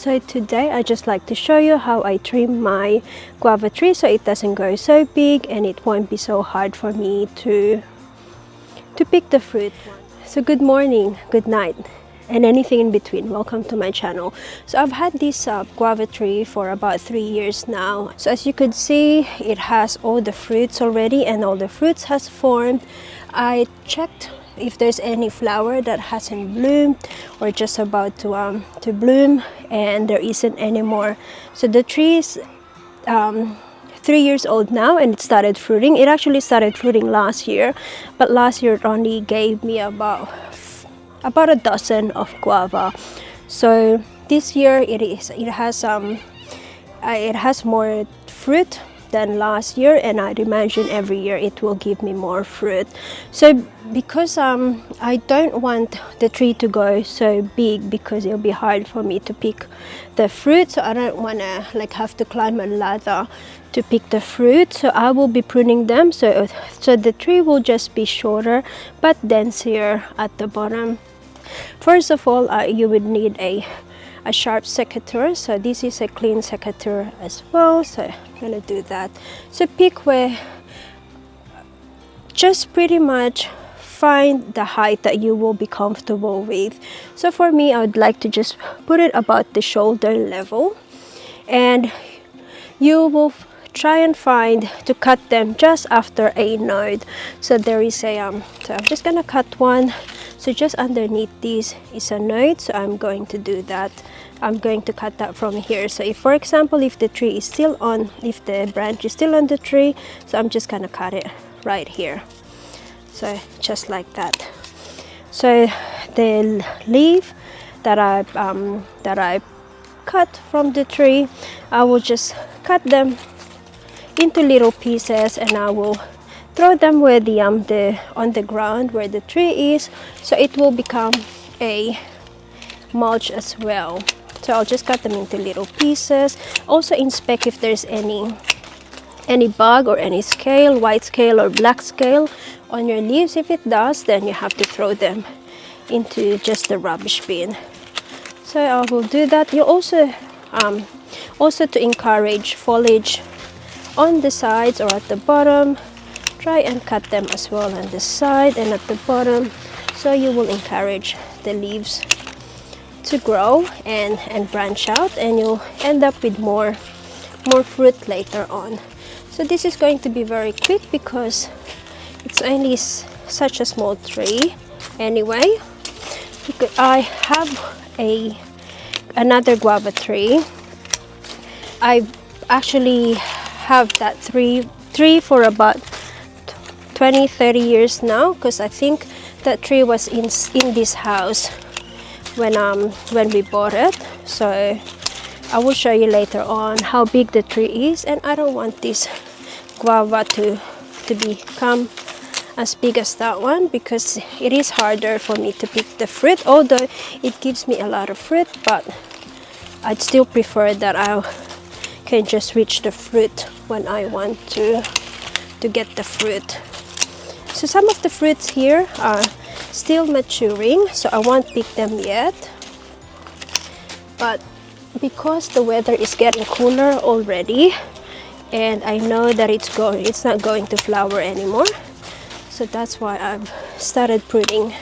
So today I just like to show you how I trim my guava tree so it doesn't grow so big and it won't be so hard for me to pick the fruit. So good morning, good night, and anything in between. Welcome to my channel. So I've had this guava tree for about 3 years now. So as you could see, it has all the fruits already and all the fruits has formed. I checked if there's any flower that hasn't bloomed or just about to bloom, and there isn't anymore. So the tree is 3 years old now and it started fruiting. It actually started fruiting last year, but last year it only gave me about a dozen of guava. So this year it has more fruit than last year, and I'd imagine every year it will give me more fruit. So because I don't want the tree to go so big because it'll be hard for me to pick the fruit, so I don't want to have to climb a ladder to pick the fruit. So I will be pruning them so the tree will just be shorter but denser at the bottom. First of all, you would need a sharp secateur. So this is a clean secateur as well, so I'm gonna do that. So pick where, just pretty much find the height that you will be comfortable with. So for me, I would like to just put it about the shoulder level, and you will try and find to cut them just after a node. So there is a so I'm just gonna cut one. So just underneath this is a node, so I'm going to do that. I'm going to cut that from here. So if, for example, if the tree is still on, if the branch is still on the tree, so I'm just gonna cut it right here. So just like that. So the leaf that I cut from the tree, I will just cut them into little pieces, and I will throw them where on the ground where the tree is, so it will become a mulch as well. So I'll just cut them into little pieces. Also inspect if there's any bug or any scale, white scale or black scale on your leaves. If it does, then you have to throw them into just the rubbish bin. So I will do that. You also to encourage foliage on the sides or at the bottom, try and cut them as well on the side and at the bottom, so you will encourage the leaves to grow and branch out, and you'll end up with more fruit later on. So this is going to be very quick because it's only such a small tree anyway. Because I have another guava tree. I actually have that tree for about 20-30 years now, because I think that tree was in this house when we bought it. So I will show you later on how big the tree is, and I don't want this guava to become as big as that one because it is harder for me to pick the fruit, although it gives me a lot of fruit, but I'd still prefer that I can just reach the fruit when I want to get the fruit. So some of the fruits here are still maturing, so I won't pick them yet. But because the weather is getting cooler already, and I know that it's not going to flower anymore, so that's why I've started pruning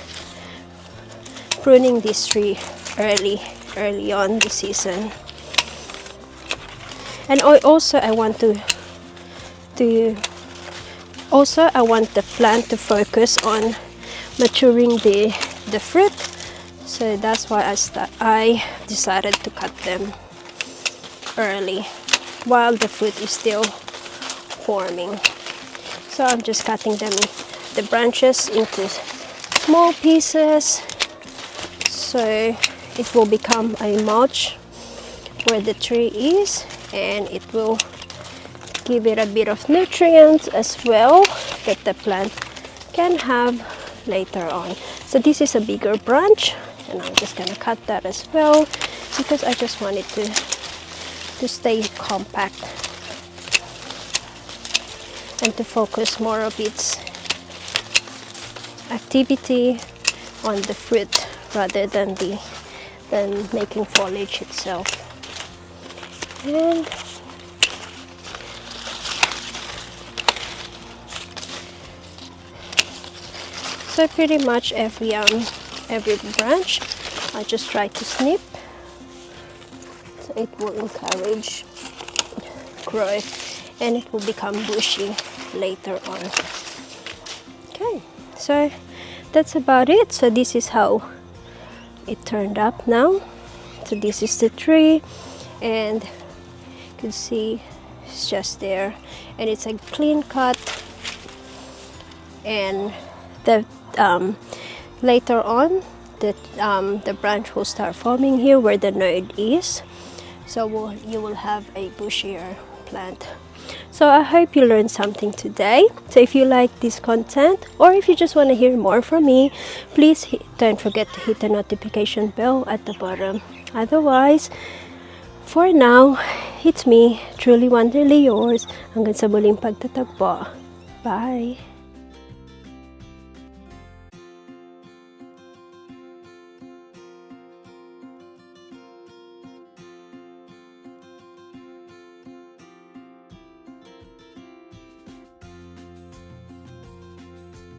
this tree early on this season. And also I want the plant to focus on maturing the fruit, so that's why I decided to cut them early while the fruit is still forming. So I'm just cutting the branches into small pieces, so it will become a mulch where the tree is, and it will give it a bit of nutrients as well that the plant can have later on. So this is a bigger branch, and I'm just gonna cut that as well because I just want it to stay compact and to focus more of its activity on the fruit rather than making foliage itself. And so pretty much every branch I just try to snip, so it will encourage growth and it will become bushy later on. Okay, so that's about it. So this is how it turned up now. So this is the tree, and you can see it's just there, and it's a clean cut. And the later on the branch will start forming here where the node is, so you will have a bushier plant. So I hope you learned something today. So if you like this content, or if you just want to hear more from me, please don't forget to hit the notification bell at the bottom. Otherwise, for now, it's me, truly wonderly yours, hanggang sa muling pagtatagpo. Bye!